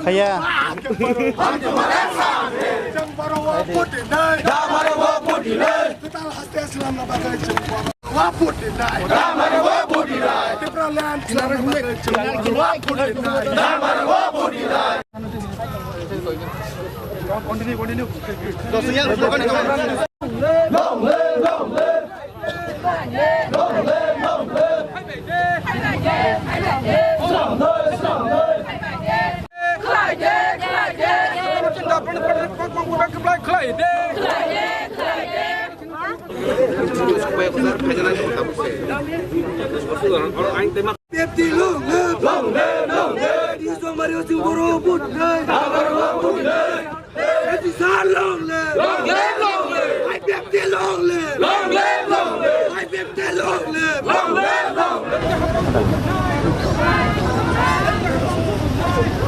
भैया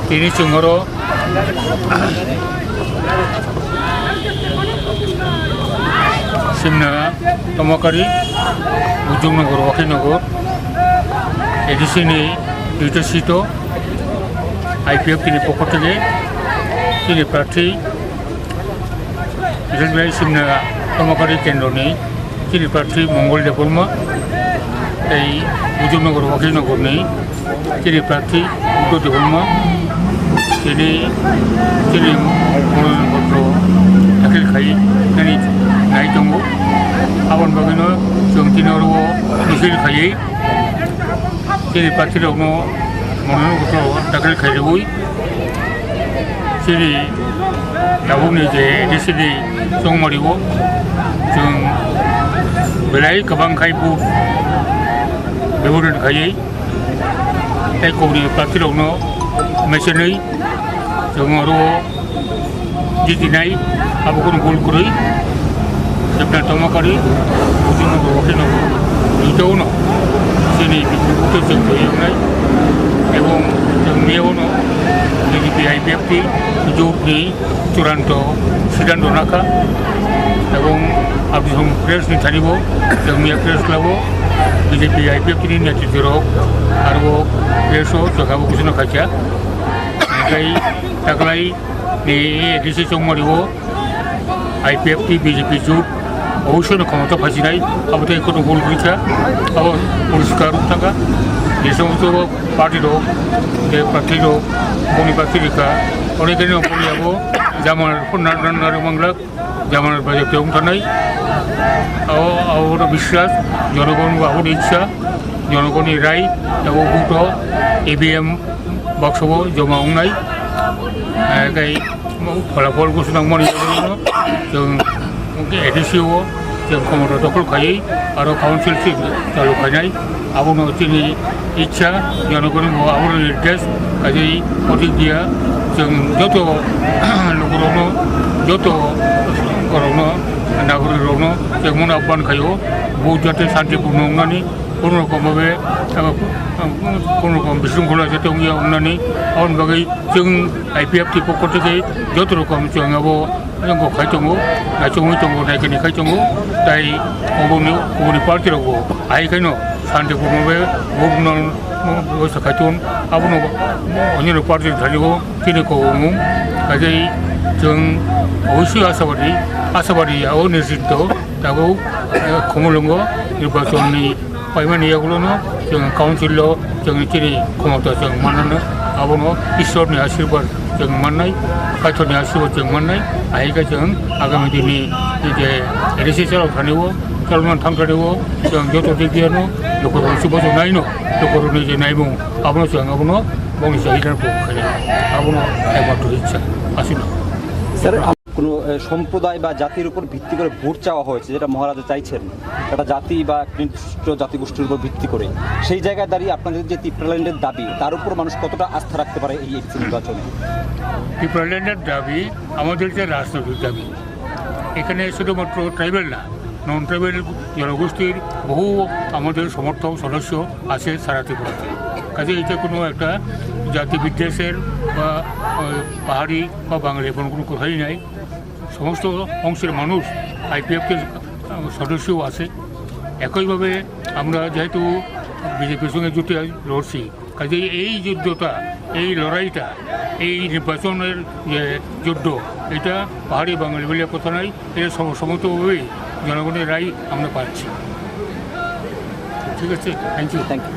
ini Cungoro Simna Tomakari Ujung Nagor Wakil Nagor di sini Dito Sito IPF ini pokok tege ini parti Israel Simna Tomakari Kendoni ini parti Mongol Deporma Ujung Nagor Wakil Nagor ni ini parti Udo Deporma ini Mongol Deporma Akhir Khai ini naik tunggu awan bagino jom tinoro misil Khai ini parti Rogno Mongol Deporma Akhir Khai Rui ini tabung ni je di sini Song Mariwo jom belai kabang Khai bu beburan Khai kau ni parti Rogno mesinai jom oro jitinai abu kun gol kuri jepna Tomakari ujung no wakil no itu no sini itu jengko yang nai ebong jengmio no jadi PIPFT tujuh ni Curanto Sidan Donaka ebong abis hong press ni tadi bo jengmia press labo jadi PIPFT ni nanti jerok arbo presso jagabu kusino kaca kai taklai ni edisi Cungmariwo IPFT BJP Jub অবশ্যই ক্ষমতা ফাঁসি নাই আমাদের কোনো ভুল করেছে আবার পরিষ্কার থাকা যে সমস্ত পার্টির হোক যে প্রার্থীর হোক বনি প্রার্থীরিকা অনেকেরই অপরি যাব জামার রান্নার বাংলা জামার বাজে কেউ নাই আমার বিশ্বাস জনগণ আমার ইচ্ছা জনগণের রায় এবং ভোট EVM বাক্সব জমা নাই তাই ফলাফল ঘোষণা মনে जों एडिसिआव जों क्षमता दखल खायै आरो काउन्सिल सिट चालू खायनाय आबोनो जोंनि इच्छा जनगणनि आबोनो निर्देश काजै प्रतिक्रिया जों जत लोगोरावनो जत गरावनो नागरिकरावनो जों मन आह्वान खायो भोट जाते शान्तिपूर्ण होनानै खुनुरखम भावे खुनुरखम बिशृंखला जाते होनानै आउन बागै जों IPFT पक्ष थेके जत रकम जों आबो जोंखौ खायदोंगौ नायचङै दङ नायगोनि खायदोंगौ दाय गुबुननि पार्टिरावबो हायखायनो शान्तिपूर्णभावे भोट व्यवस्था खायदों आबोनो अन्य पार्टि थानायखौ तिनिखौ मुं काजै जों अबयस्से आसाबादियाव निश्चित दाबो खमलंग निर्वाचननि पायमानियावल'नो जों काउन्सिल जोंनि तिनि क्षमता जों माननो आबोनो ईश्वरनि आशीर्बाद जों मोननाय खायथ'नि आशीर्बाद जों मोननाय आहिका जों आगामी दिननि जे एडिसि चालाव थानायाव चालुनानै थांथानायाव जों जत' दिगियानो लोगोफोरखौ सुबुंजों नायनो लोगोफोरनि जे नायमुं आबोनो जों आबोनो गावनि चाहिदाखौ खायनो आबोनो एकमात्र इच्छा आसिनो স্যার কোনো সম্প্রদায় বা জাতির উপর ভিত্তি করে ভোট চাওয়া হয়েছে যেটা মহারাজা চাইছেন একটা জাতি বা নির্দিষ্ট জাতিগোষ্ঠীর উপর ভিত্তি করে সেই জায়গায় দাঁড়িয়ে আপনাদের যে ত্রিপুরাল্যান্ডের দাবি তার উপর মানুষ কতটা আস্থা রাখতে পারে এই নির্বাচনে ত্রিপুরাল্যান্ডের দাবি আমাদের যে রাজনৈতিক দাবি এখানে শুধুমাত্র ট্রাইবেল না নন ট্রাইবেল জনগোষ্ঠীর বহু আমাদের সমর্থক সদস্য আছে সারা ত্রিপুরাতে কাজে এটা কোনো একটা জাতি বিদ্বেষের বা পাহাড়ি বা বাঙালি এমন কোনো কথাই নাই সমস্ত অংশের মানুষ IPFটির সদস্যও আছে একইভাবে আমরা যেহেতু বিজেপির সঙ্গে জুটে লড়ছি, কাজেই এই যুদ্ধটা, এই লড়াইটা, এই নির্বাচনের যে যুদ্ধ, এটা পাহাড়ি বাঙালি বলে কথা নয়, এটা সমস্তভাবেই জনগণের রায় আমরা পাচ্ছি। ঠিক আছে, থ্যাংক ইউ। Thank you.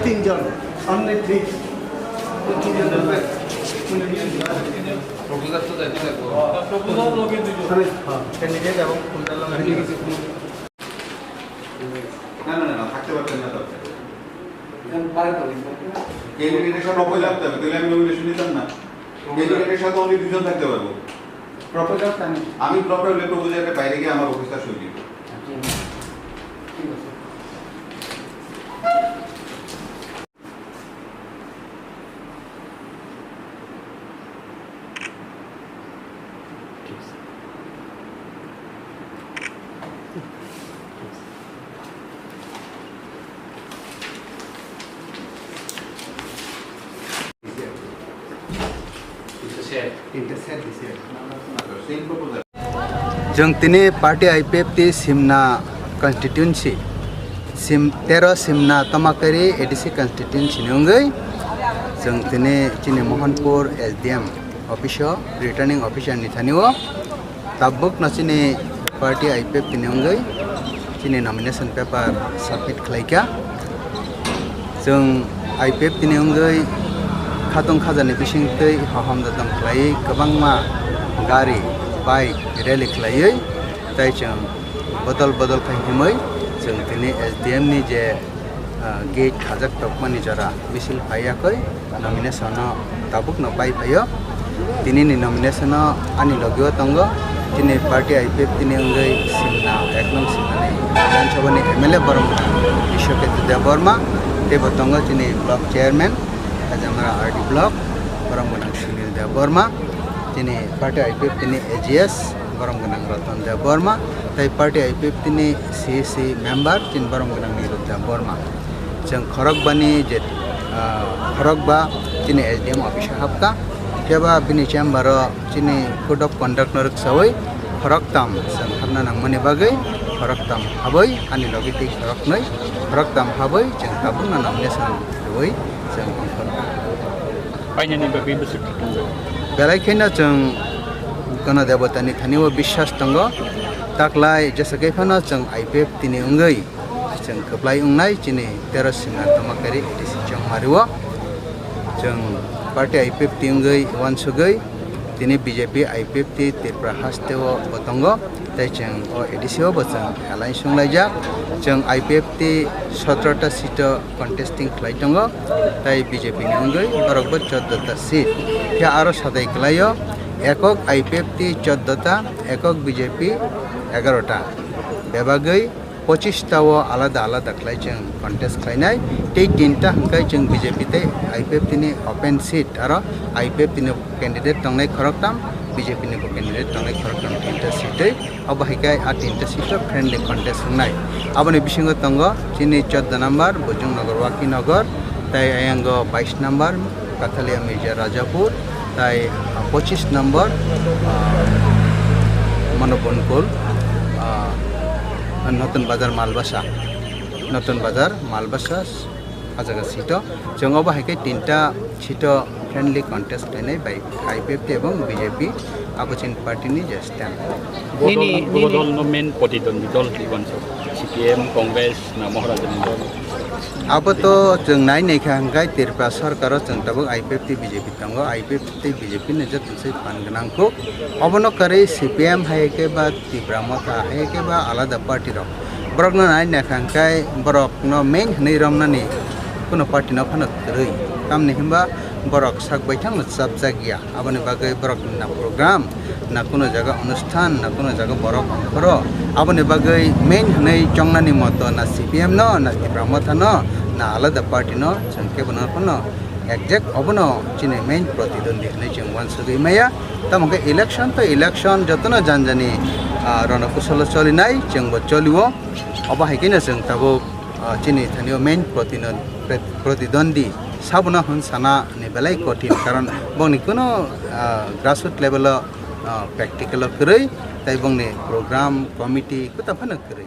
তিনজন অন্য ক্যান্ডিডেট এবং থাকতে পারতেন না ক্যান্ডিডেটের সাথে অপয় লাগতে হবে, তাহলে আমি নমিনেশন নিতাম না। ক্যান্ডিডেটের সাথে অনেক দুজন থাকতে পারবো। আমি প্রপার হলে প্রপোজালের বাইরে গিয়ে আমার অফিসটা সই দিব। Same proposal. जों तिनी पार्टी IPF ती सिमना कॉन्स्टिट्यूंसी सिम 13 सिमना तमाकरी ADC कॉन्स्टिट्यूंसी नंगई जों तिनी चिनी मोहनपुर SDM ऑफिसो रिटर्निंग ऑफिसर निथानिओ ताबुक नचिनी पार्टी IPF ती नंगई चिनी नॉमिनेशन पेपर सबमिट खलाइका जों IPF ती नंगई खातुं खाजानि बिसिंतै हहम दतम खलाई गोबांमा गारि बाइक रैली खलायै ताई जों बदल बदल खाहिमै जों दिनै SDM नि जे गेट खाजाक तकमानि जरा मिसिल फायाखै नमिनेसन ताबुक न पाइ फायो दिनैनि नमिनेसन आनि लगियो तंग दिनै पार्टी IPF दिनै अंगै सिमना एक नं सिमनानि विधानसभानि MLA बरम ईश्वरकेत देवबर्मा तेबो तंग दिनै ब्लक चेयरमैन हजामरा RD ब्लक बरम गनां सुनील देवबर्मा तिनी पार्टी IPF तिनी AGS बरम गनां रतन देवबर्मा ताई पार्टी IPF तिनी CC मेम्बर तिन बरम गनां निरुद्ध देवबर्मा जों खरगबानि जे खरगबा तिनी SDM ऑफिस हाबका तेबा बिनि चेम्बर तिनी कोड अफ कंडक्ट नरक सवै खरगताम जों हाबना नांमनि बागै खरगताम हाबै आनि लगिति खरगनै खरगताम हाबै जों ताबुना नमिनेसन होयै जों फाइनालनि बागै बोसोर बेलायखायनो जों गणदेवतानि थानिव विश्वास दङ ताकलाय जेसेखायफानो जों IPF तिनि अंगै जों खोब्लाय उंनाय दिनै 13 सिमना तमाकारि ADC जों मारिव जों पार्टी IPF ति अंगै वानसुगै दिनै BJP IPF ति त्रिपुरा हास्तेव बतंग ताई जों ADC ओ बजों एलाइन सुंलायजा जों IPF ति 17टा सीट कन्टेस्टिंग खलाय दङ ताई BJP नि अंगै बरकबो 14टा सीट क्या आरो सादाय खलायो एकक IPF ति 14टा एकक BJP 11टा बेबागै 25टाव आलादा आलादा खलाय जों कन्टेस्ट खलायनाय टे 3टा हंखाय जों BJP ते IPF तिनि ओपन सीट आरो IPF तिनि कैंडिडेट दंनाय खरगताम BJP नि कैंडिडेट दंनाय खरगताम 3टा सीटै अबहायखाय आ 3टा सीट फ्रेंडली कन्टेस्ट होनाय आबनि बिसिंग तंग चिनि 14 नम्बर बुजुंग नगर वाकी नगर ताई Ayang 22 number Kathalia Mirza Rajapur তাই 25 নম্বর মনোবনকুল নতুন বাজার মালবাসা আজাগা সিট जों बाहायके 3टा सीट फ्रेंडली कन्टेस्ट लेनाय बाय आईपीएफटी এবং বিজেপি आबोचिन पार्टीनि जे स्टैंड दल मेन प्रतिद्वंदी दल सीपीएम कांग्रेस ना महाराजानि दल अब तो जों नायनायखा हांगाय तिरपा सरकार जों ताबो आईपीएफटी बीजेपी दंगो आईपीएफटी बीजेपी ने जे तुसे फान गनांगखौ अबनो करे सीपीएम हायके बा तिब्रामथा हायके बा आलादा पार्टी रक बरकनो नायनायखा हांगाय बरकनो मेन हनै रमनानि কোনো पार्टी न फानक रई कामनि हिंबा बरक साक बैठां सबजा गया आबनि बागै बरक ना प्रोग्राम ना कोनो जगह अनुष्ठान ना कोनो जगह बरक खरो आबनि बागै मेन हनै चंगनानि मत ना सीपीएम ना तिब्रामथा ना आलादा पार्टी जोंके बना कोनो एक्जेक्ट अबनो चिने मेन प्रतिद्वंदी हनै जों वानसुगै माया तमके इलेक्शन तो इलेक्शन जतनो जानजानि रणकुशल चलिनाय जोंबो चलिवो अबाहायकिनो जों ताबो चिनी स्थानीय मेन प्रतिद्वंदी साबना हन साना बेलाय कठिन कारण बंगनि कोनो ग्रासरूट लेवल प्रेक्टिकल करै ताई बंगनि प्रोग्राम कमिटी को तफान करै